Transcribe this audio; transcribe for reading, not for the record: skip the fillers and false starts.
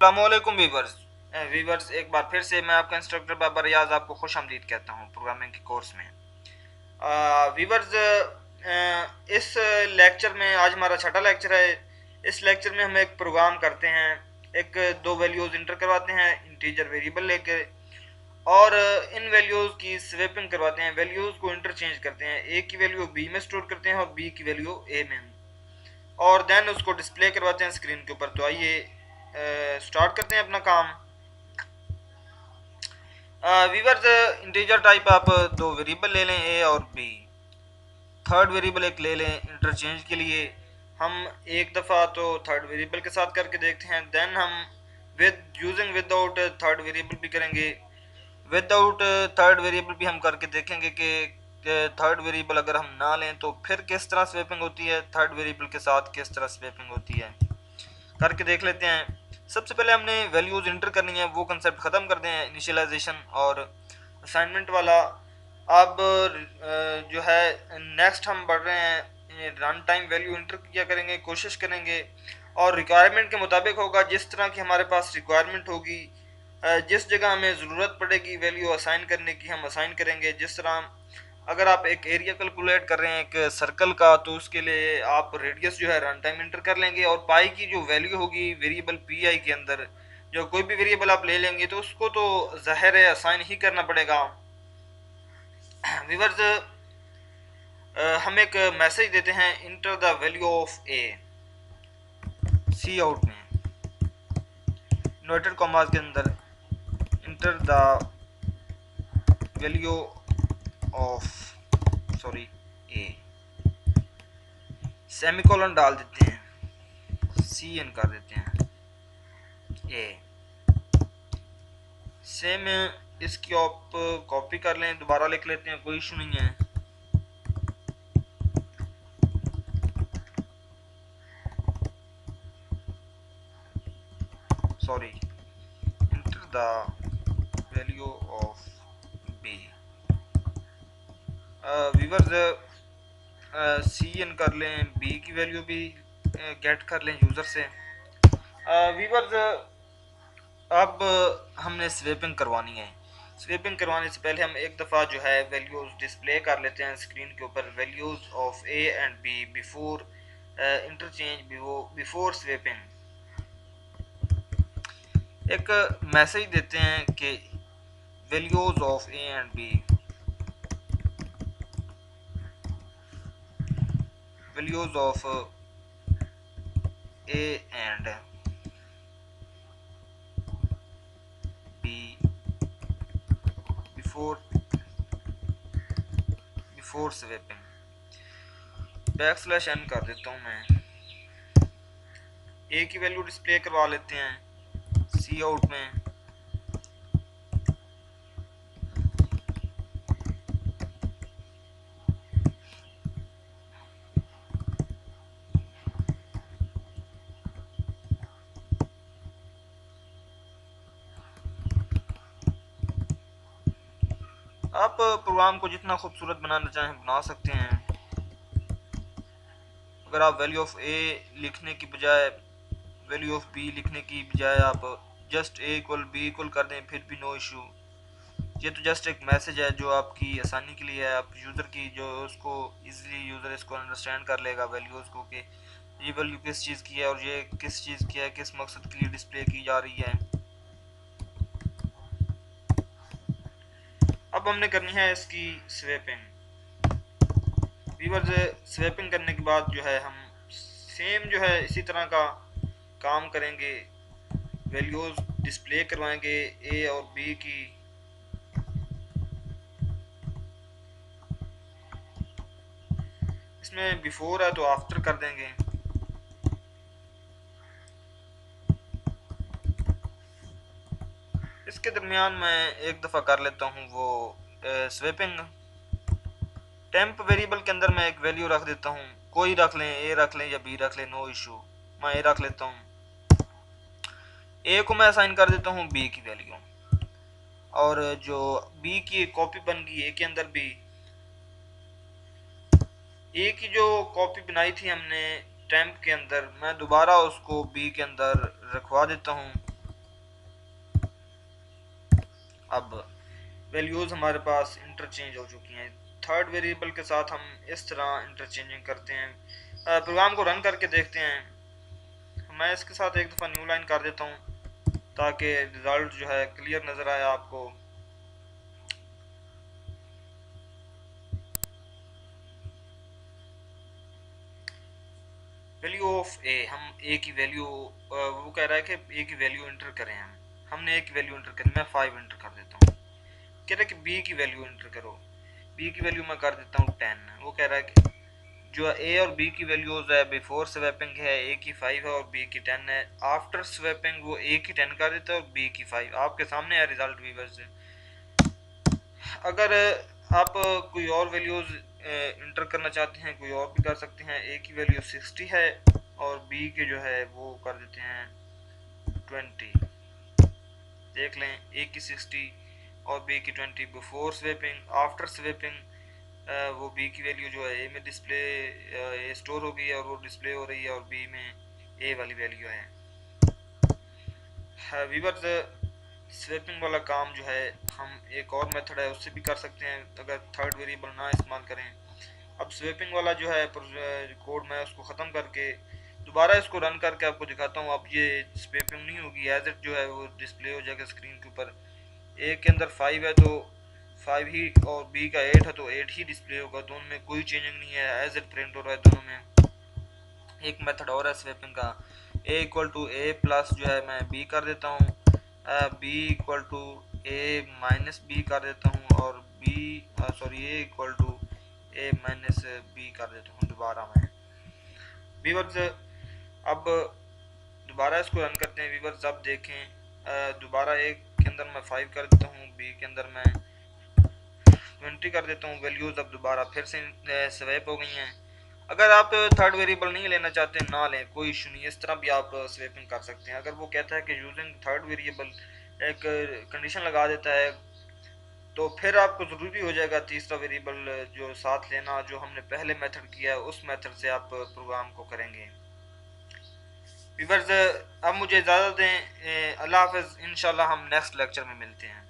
अस्सलामुअलैकुम वीवर्स एक बार फिर से मैं आपका इंस्ट्रक्टर बाबर रियाज आपको खुश आमदीद कहता हूँ प्रोग्रामिंग के कोर्स में। वीवर्स इस लेक्चर में आज हमारा छठा लेक्चर है। इस लेक्चर में हम एक प्रोग्राम करते हैं, एक दो वैल्यूज़ इंटर करवाते हैं इंटीजर वेरिएबल लेके, और इन वैल्यूज़ की स्वेपिंग करवाते हैं, वैल्यूज़ को इंटरचेंज करते हैं। ए की वैल्यू बी में स्टोर करते हैं और बी की वैल्यू ए में, और देन उसको डिस्प्ले करवाते हैं स्क्रीन के ऊपर। तो आइए स्टार्ट करते हैं अपना काम। वीवर्स इंटीजर टाइप आप दो वेरिएबल ले लें, ए और बी। थर्ड वेरिएबल एक ले लें इंटरचेंज के लिए। हम एक दफ़ा तो थर्ड वेरिएबल के साथ करके देखते हैं, देन हम विदाउट थर्ड वेरिएबल भी करेंगे। विदाउट थर्ड वेरिएबल भी हम करके देखेंगे कि थर्ड वेरिएबल अगर हम ना लें तो फिर किस तरह स्वेपिंग होती है, थर्ड वेरिएबल के साथ किस तरह स्वेपिंग होती है, करके देख लेते हैं। सबसे पहले हमने वैल्यूज़ इंटर करनी है, वो कंसेप्ट ख़त्म करते हैं इनिशियलाइजेशन और असाइनमेंट वाला। अब जो है नेक्स्ट हम बढ़ रहे हैं, रन टाइम वैल्यू इंटर किया करेंगे, कोशिश करेंगे और रिक्वायरमेंट के मुताबिक होगा। जिस तरह की हमारे पास रिक्वायरमेंट होगी, जिस जगह हमें ज़रूरत पड़ेगी वैल्यू असाइन करने की, हम असाइन करेंगे। जिस तरह अगर आप एक एरिया कैलकुलेट कर रहे हैं एक सर्कल का, तो उसके लिए आप रेडियस जो है रन टाइम इंटर कर लेंगे, और पाई की जो वैल्यू होगी वेरिएबल पी आई के अंदर, जो कोई भी वेरिएबल आप ले लेंगे तो उसको तो ज़ाहिर है असाइन ही करना पड़ेगा। व्यूअर्स हम एक मैसेज देते हैं, enter the value of A, cout में इन्वर्टेड कॉमास के अंदर, enter the value of sorry A, semicolon डाल देते हैं, सी एन कर देते हैं ए। सेम इसकी आप कॉपी कर लें, दोबारा लिख लेते हैं, कोई इशू नहीं है। Sorry, enter the value of B. Viewers cin कर लें, बी की वैल्यू भी गेट कर लें यूज़र से। व्यूअर्स अब हमने स्वेपिंग करवानी है। स्वेपिंग करवाने से पहले हम एक दफ़ा जो है वैल्यूज़ डिस्प्ले कर लेते हैं स्क्रीन के ऊपर, values of A and B before interchange, before swapping. एक मैसेज देते हैं कि values of A and B, values of A and B before before swapping. Back slash n कर देता हूँ मैं। ए की वैल्यू डिस्प्ले करवा लेते हैं सी आउट में। आप प्रोग्राम को जितना खूबसूरत बनाना चाहें बना सकते हैं। अगर आप वैल्यू ऑफ ए लिखने की बजाय, वैल्यू ऑफ बी लिखने की बजाय आप just A equal B equal कर दें, फिर भी नो इशू। ये तो जस्ट एक मैसेज है जो आपकी आसानी के लिए है, आप यूज़र की जो उसको इजीली यूज़र इसको अंडरस्टैंड कर लेगा वैल्यूज़ को, कि ये वैल्यू किस चीज़ की है और ये किस चीज़ की है, किस मकसद के लिए डिस्प्ले की जा रही है। अब हमने करनी है इसकी स्वेपिंग। व्यूअर्स स्वेपिंग करने के बाद जो है हम सेम जो है इसी तरह का काम करेंगे, वैल्यूज़ डिस्प्ले करवाएंगे ए और बी की। इसमें बिफोर है तो आफ्टर कर देंगे। इसके दरमियान मैं एक दफ़ा कर लेता हूँ वो स्वेपिंग। टेम्प वेरिएबल के अंदर मैं एक वैल्यू रख देता हूँ, कोई रख लें, ए रख लें या बी रख लें, नो इशू। मैं ए रख लेता हूँ। ए को मैं असाइन कर देता हूँ बी की वैल्यू, और जो बी की कॉपी बन गई ए के अंदर भी, ए की जो कॉपी बनाई थी हमने टेम्प के अंदर, मैं दोबारा उसको बी के अंदर रखवा देता हूँ। अब वैल्यूज़ हमारे पास इंटरचेंज हो चुकी हैं। थर्ड वेरिएबल के साथ हम इस तरह इंटरचेंजिंग करते हैं। प्रोग्राम को रन करके देखते हैं। मैं इसके साथ एक दफ़ा न्यू लाइन कर देता हूँ ताकि रिज़ल्ट जो है क्लियर नज़र आए आपको। वैल्यू ऑफ ए, हम ए की वैल्यू, वो कह रहा है कि ए की वैल्यू इंटर करें। हमने ए की वैल्यू इंटर करी, मैं 5 इंटर कर देता हूँ। कह रहा है कि बी की वैल्यू इंटर करो, बी की वैल्यू मैं कर देता हूँ 10। वो कह रहा है कि जो ए और बी की वैल्यूज है, बिफोर स्वैपिंग है ए की 5 है और बी की 10 है, आफ्टर स्वैपिंग वो ए की 10 कर देता है और बी की 5। आपके सामने है रिजल्ट व्यूअर्स। अगर आप कोई और वैल्यूज इंटर करना चाहते हैं, कोई और भी कर सकते हैं। ए की वैल्यू 60 है और बी के जो है वो कर देते हैं 20। देख लें, ए की 60 और बी की 20 बिफोर स्वेपिंग। आफ्टर स्वेपिंग वो बी की वैल्यू जो है ए में डिस्प्ले ए स्टोर हो गई है और वो डिस्प्ले हो रही है और बी में ए वाली वैल्यू है। वीवर्स, स्वेपिंग वाला काम जो है हम एक और मेथड है उससे भी कर सकते हैं अगर थर्ड वेरिएबल ना इस्तेमाल करें। अब स्वेपिंग वाला जो है कोड मैं उसको ख़त्म करके दोबारा इसको रन करके आपको दिखाता हूँ। अब ये स्वेपिंग नहीं होगी, एज इट जो है वो डिस्प्ले हो जाएगा स्क्रीन के ऊपर। ए के अंदर 5 है तो 5 ही और बी का 8 है तो 8 ही डिस्प्ले होगा। दोनों में कोई चेंजिंग नहीं है, एज इट प्रिंट हो रहा है दोनों में। एक मेथड और है स्वेपिंग का, A equal to A plus जो है मैं बी कर देता हूँ, B equal to A minus B कर देता हूँ और B sorry A equal to A minus B कर देता हूँ दोबारा मैं। व्यूअर्स, अब दोबारा इसको रन करते हैं। व्यूअर्स अब देखें, दोबारा ए के अंदर मैं 5 कर देता हूँ, बी के अंदर मैं 20 कर देता हूँ। वैल्यूज अब दोबारा फिर से स्वैप हो गई हैं। अगर आप थर्ड वेरिएबल नहीं लेना चाहते ना लें, कोई इशू नहीं है, इस तरह भी आप स्वेपिंग कर सकते हैं। अगर वो कहता है कि यूजिंग थर्ड वेरिएबल एक कंडीशन लगा देता है तो फिर आपको ज़रूरी हो जाएगा तीसरा वेरिएबल जो साथ लेना, जो हमने पहले मेथड किया है उस मेथड से आप प्रोग्राम को करेंगे। व्यूअर्स, अब मुझे इजाज़त दें। अल्लाह हाफ़िज़। इंशाल्लाह हम नेक्स्ट लेक्चर में मिलते हैं।